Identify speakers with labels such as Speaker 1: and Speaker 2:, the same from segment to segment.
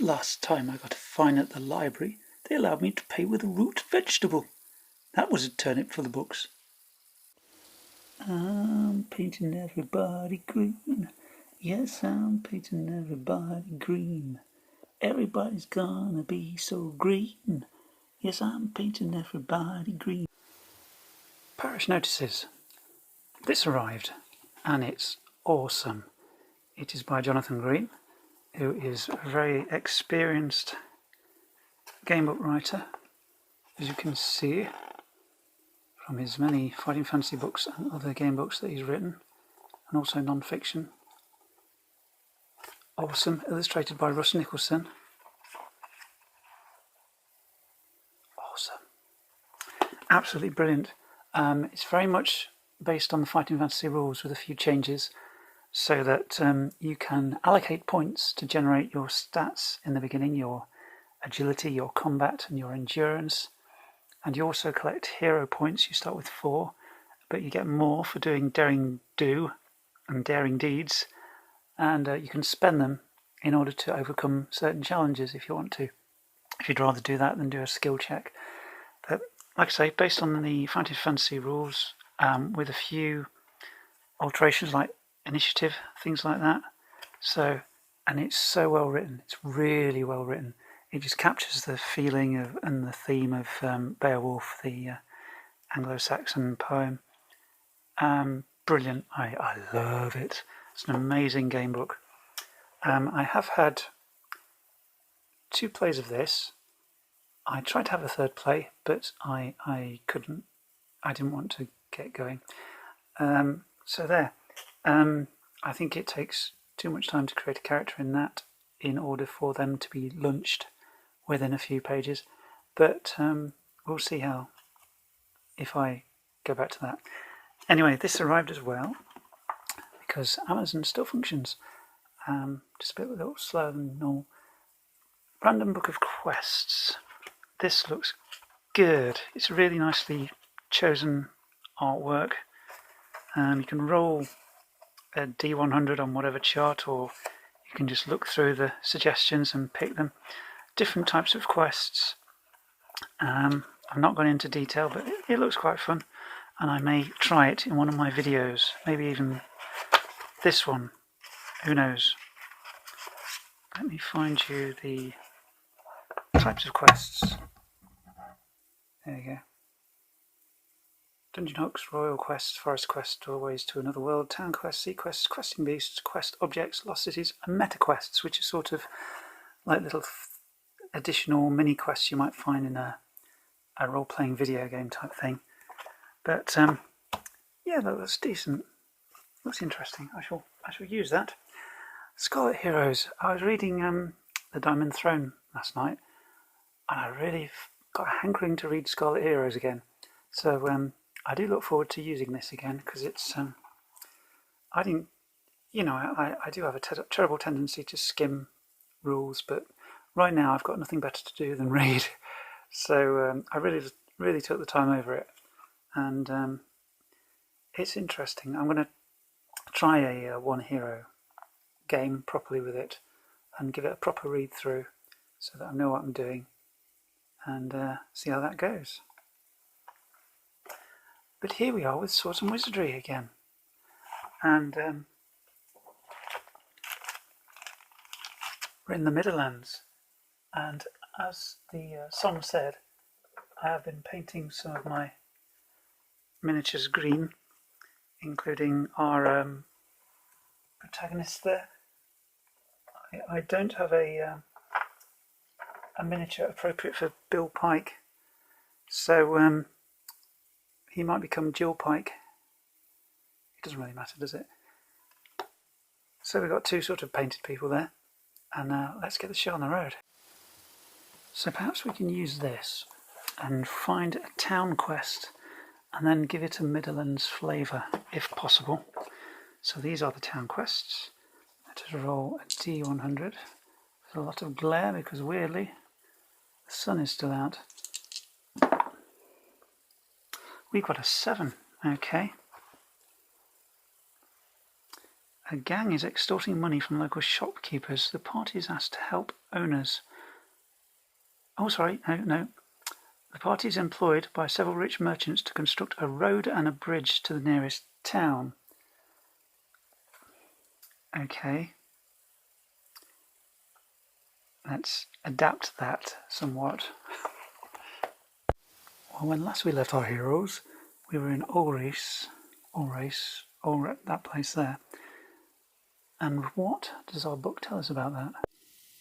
Speaker 1: last time I got a fine at the library, they allowed me to pay with a root vegetable. That was a turnip for the books. I'm painting everybody green. Yes, I'm painting everybody green. Everybody's gonna be so green. Yes, I'm painting everybody green. Parish notices. This arrived, and it's awesome. It is by Jonathan Green, who is a very experienced gamebook writer, as you can see from his many fighting fantasy books and other game books that he's written, and also non-fiction. Awesome, illustrated by Russ Nicholson. Awesome. Absolutely brilliant. It's very much based on the fighting fantasy rules with a few changes, so that you can allocate points to generate your stats in the beginning, your agility, your combat, and your endurance. And you also collect hero points. You start with 4, but you get more for doing daring do and daring deeds, and you can spend them in order to overcome certain challenges if you want to. If you'd rather do that than do a skill check. But like I say, based on the fighting fantasy rules, with a few alterations like initiative, things like that. So, and it's so well written. It's really well written. It just captures the feeling of and the theme of Beowulf, the Anglo-Saxon poem. Brilliant. I love it. It's an amazing game book. I have had 2 plays of this. I tried to have a 3rd play, but I couldn't. I didn't want to get going. So there. I think it takes too much time to create a character in that in order for them to be launched within a few pages. But we'll see how, if I go back to that. Anyway, this arrived as well, because Amazon still functions. Just a little slower than normal. Random Book of Quests. This looks good. It's really nicely chosen artwork. You can roll a D100 on whatever chart, or you can just look through the suggestions and pick them. Different types of quests. I've not gone into detail, but it looks quite fun, and I may try it in one of my videos, maybe even this one, who knows. Let me find you the types of quests. There you go. Dungeon hooks, royal quests, forest quests, doorways to another world, town quests, sea quests, questing beasts, quest objects, lost cities, and meta quests, which are sort of like little additional mini quests you might find in a role-playing video game type thing. But yeah, that looks decent. Looks interesting. I shall use that. Scarlet Heroes. I was reading The Diamond Throne last night, and I really got a hankering to read Scarlet Heroes again. So I do look forward to using this again, because it's I think, I do have a terrible tendency to skim rules, but right now I've got nothing better to do than read. So I really took the time over it, and it's interesting. I'm going to try a one hero game properly with it and give it a proper read through so that I know what I'm doing, and see how that goes. But here we are with Swords and Wizardry again, and we're in the Midlands, and as the song said, I have been painting some of my miniatures green, including our protagonist there. I don't have a miniature appropriate for Bill Pike, so he might become Jill Pike. It doesn't really matter, does it? So we've got 2 sort of painted people there, and let's get the show on the road. So perhaps we can use this and find a town quest and then give it a Midlands flavour if possible. So these are the town quests. Let us roll a D100. There's a lot of glare because weirdly the sun is still out. We've got a 7, okay. A gang is extorting money from local shopkeepers. The party is asked to help owners. Oh, sorry, no. The party is employed by several rich merchants to construct a road and a bridge to the nearest town. Okay. Let's adapt that somewhat. Well, when last we left our heroes, we were in Ulrace, that place there. And what does our book tell us about that?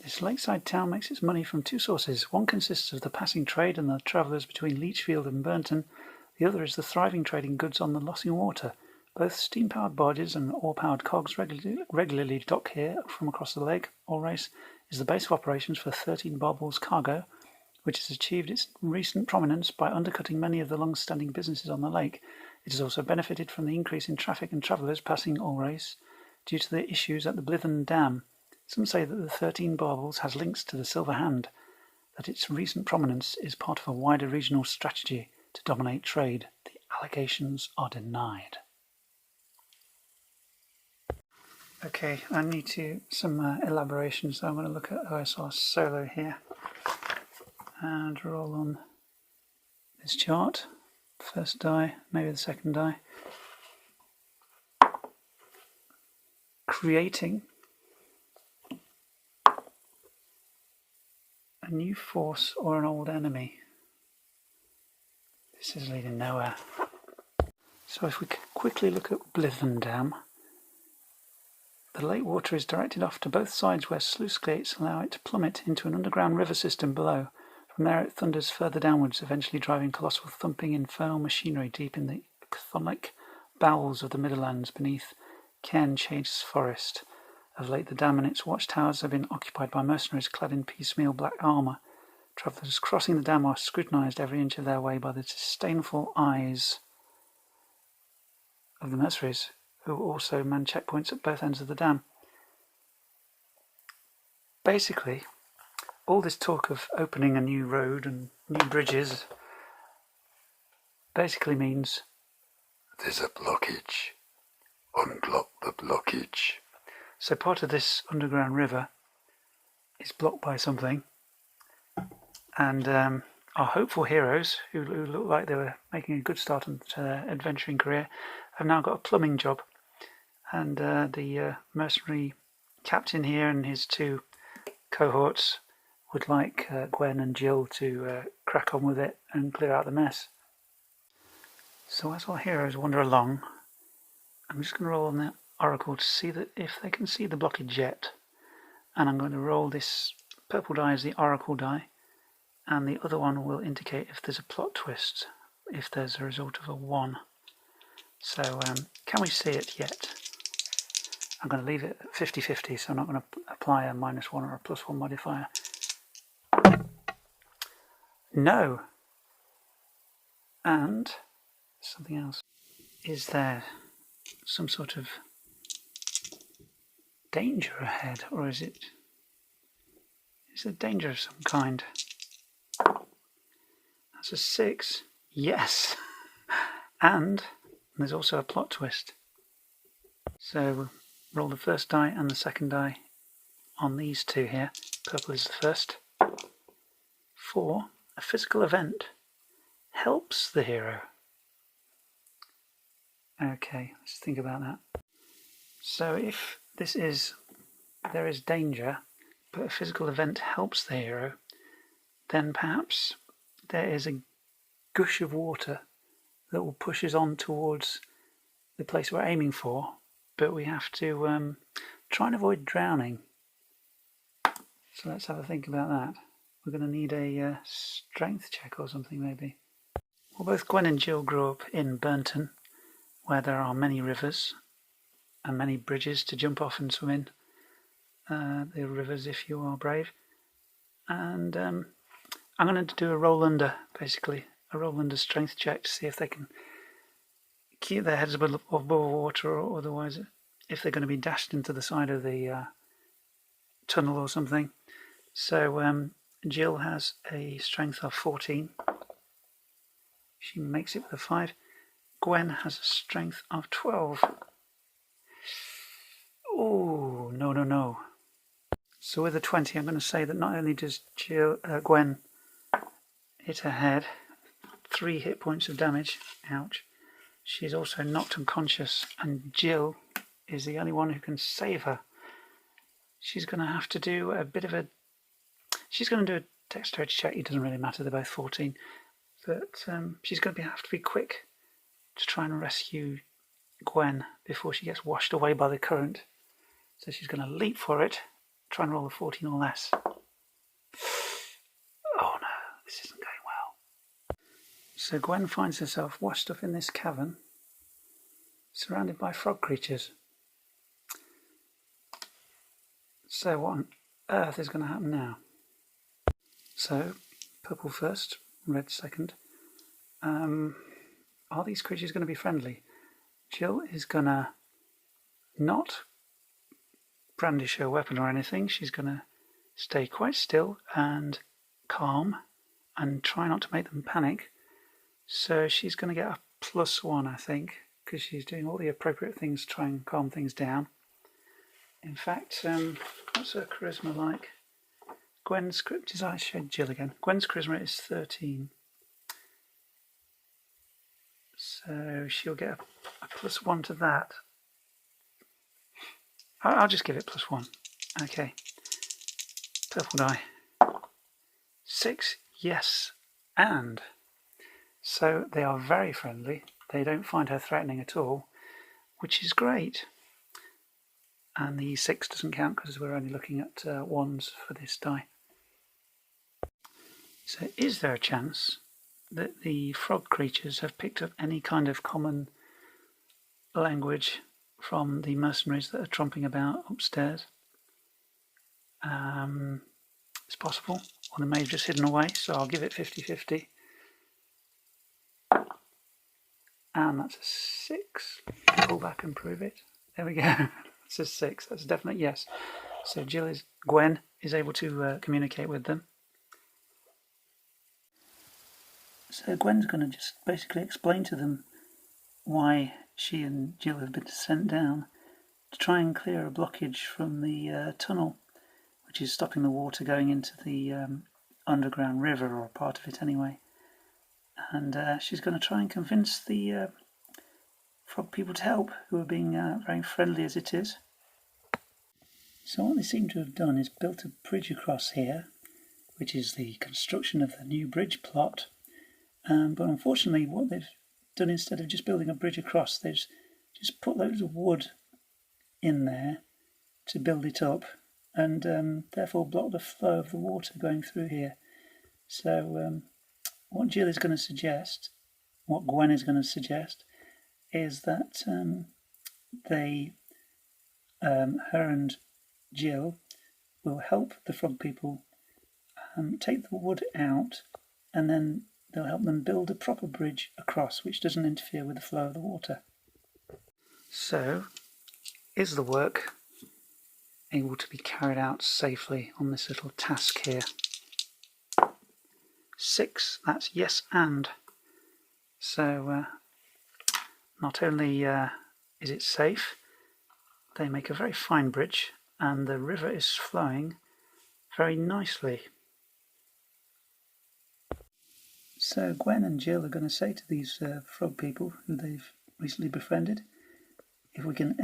Speaker 1: This lakeside town makes its money from two sources. One consists of the passing trade and the travellers between Lichfield and Burnton. The other is the thriving trade in goods on the Lossing Water. Both steam-powered barges and oar-powered cogs regularly dock here from across the lake. Ulrace is the base of operations for 13 Barbel's cargo, which has achieved its recent prominence by undercutting many of the long-standing businesses on the lake. It has also benefited from the increase in traffic and travellers passing Ulrace due to the issues at the Blithen Dam. Some say that the 13 Barbels has links to the Silver Hand, that its recent prominence is part of a wider regional strategy to dominate trade. The allegations are denied. Okay, I need some elaboration, so I'm going to look at OSR Solo here and roll on this chart. First die, maybe the second die. Creating a new force or an old enemy. This is leading nowhere. So if we quickly look at Blithen Dam, the lake water is directed off to both sides where sluice gates allow it to plummet into an underground river system below. From there it thunders further downwards, eventually driving colossal thumping infernal machinery deep in the chthonic bowels of the Midlands beneath Cairn Chase Forest. Of late the dam and its watchtowers have been occupied by mercenaries clad in piecemeal black armour. Travellers crossing the dam are scrutinised every inch of their way by the disdainful eyes of the mercenaries, who also man checkpoints at both ends of the dam. Basically, all this talk of opening a new road and new bridges basically means there's a blockage. Unblock the blockage. So part of this underground river is blocked by something, and our hopeful heroes, who look like they were making a good start on their adventuring career, have now got a plumbing job. And the mercenary captain here and his two cohorts would like Gwen and Jill to crack on with it and clear out the mess. So as our heroes wander along, I'm just going to roll on the oracle to see that if they can see the blockage yet. And I'm going to roll this purple die as the oracle die, and the other one will indicate if there's a plot twist, if there's a result of a 1. So can we see it yet? I'm going to leave it at 50-50, so I'm not going to apply a -1 or a +1 modifier. No. And something else. Is there some sort of danger ahead, or is there danger of some kind? That's a 6. Yes. And there's also a plot twist. So we'll roll the first die and the second die on these two here. Purple is the first. 4. A physical event helps the hero. Okay, let's think about that. So if there is danger, but a physical event helps the hero, then perhaps there is a gush of water that will push us on towards the place we're aiming for, but we have to try and avoid drowning. So let's have a think about that. We're going to need a strength check or something, maybe. Well, both Gwen and Jill grew up in Burnton, where there are many rivers and many bridges to jump off and swim in. The rivers if you are brave. And I'm going to do a roll under, basically. A roll under strength check to see if they can keep their heads above water, or otherwise if they're going to be dashed into the side of the tunnel or something. So Jill has a strength of 14. She makes it with a 5. Gwen has a strength of 12. no. So with a 20, I'm going to say that not only does Gwen hit her head, 3 hit points of damage, ouch, she's also knocked unconscious, and Jill is the only one who can save her. She's going to have to do a bit of a... She's going to do a dexterity check. It doesn't really matter, they're both 14. But she's going to have to be quick to try and rescue Gwen before she gets washed away by the current. So she's going to leap for it, try and roll a 14 or less. Oh no, this isn't going well. So Gwen finds herself washed up in this cavern, surrounded by frog creatures. So what on earth is going to happen now? So, purple first, red second. Are these creatures going to be friendly? Jill is going to not brandish her weapon or anything. She's going to stay quite still and calm and try not to make them panic. So she's going to get a +1, I think, because she's doing all the appropriate things to try and calm things down. In fact, what's her charisma like? Gwen's charisma, I showed Jill again. Gwen's charisma is 13. So she'll get a +1 to that. I'll just give it +1. Okay. Purple die. 6, yes, and. So they are very friendly. They don't find her threatening at all, which is great. And the 6 doesn't count because we're only looking at 1s for this die. So is there a chance that the frog creatures have picked up any kind of common language from the mercenaries that are tromping about upstairs? It's possible, or they may have just hidden away, so I'll give it 50-50. And that's a 6. Pull back and prove it. There we go. That's a 6. That's a definite yes. So Gwen is able to communicate with them. So Gwen's going to just basically explain to them why she and Jill have been sent down to try and clear a blockage from the tunnel, which is stopping the water going into the underground river, or a part of it anyway. And she's going to try and convince the frog people to help, who are being very friendly as it is. So what they seem to have done is built a bridge across here, which is the construction of the new bridge plot. But unfortunately, what they've done, instead of just building a bridge across, they've just put loads of wood in there to build it up, and therefore block the flow of the water going through here. So what Jill is going to suggest, what Gwen is going to suggest, is that her and Jill will help the frog people take the wood out, and then they'll help them build a proper bridge across which doesn't interfere with the flow of the water. So, is the work able to be carried out safely on this little task here? 6, that's yes and. So, not only is it safe, they make a very fine bridge, and the river is flowing very nicely. So Gwen and Jill are going to say to these frog people who they've recently befriended, if we can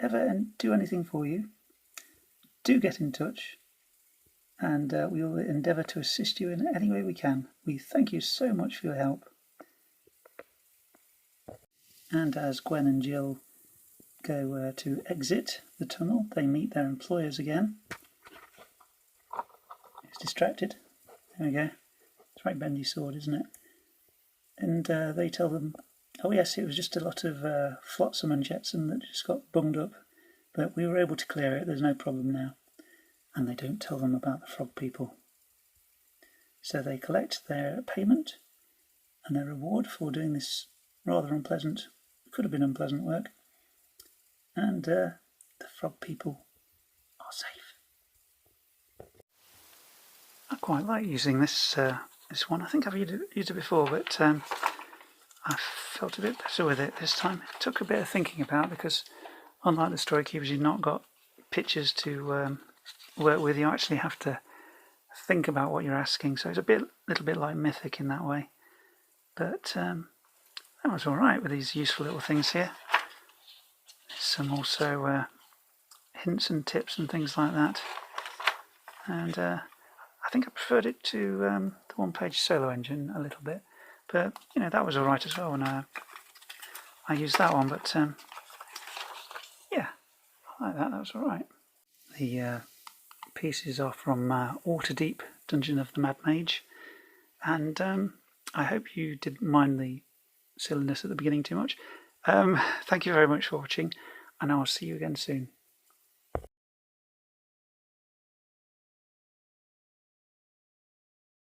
Speaker 1: ever do anything for you, do get in touch, and we will endeavour to assist you in any way we can. We thank you so much for your help. And as Gwen and Jill go to exit the tunnel, they meet their employers again. It's distracted. There we go. It's a right bendy sword, isn't it? And they tell them, oh yes, it was just a lot of flotsam and jetsam that just got bunged up, but we were able to clear it, there's no problem now. And they don't tell them about the frog people. So they collect their payment and their reward for doing this rather unpleasant, could have been unpleasant work, and the frog people are safe. I quite like using this one. I think I've used it before, but I felt a bit better with it this time. It took a bit of thinking about, because unlike the Story Keepers, you've not got pictures to work with. You actually have to think about what you're asking, so it's a little bit like Mythic in that way. But that was all right with these useful little things here. There's some also hints and tips and things like that. And I think I preferred it to the one-page solo engine a little bit, but you know, that was all right as well. And I used that one, but yeah, I like that. That was all right. The pieces are from Waterdeep Dungeon of the Mad Mage, and I hope you didn't mind the silliness at the beginning too much. Thank you very much for watching, and I'll see you again soon.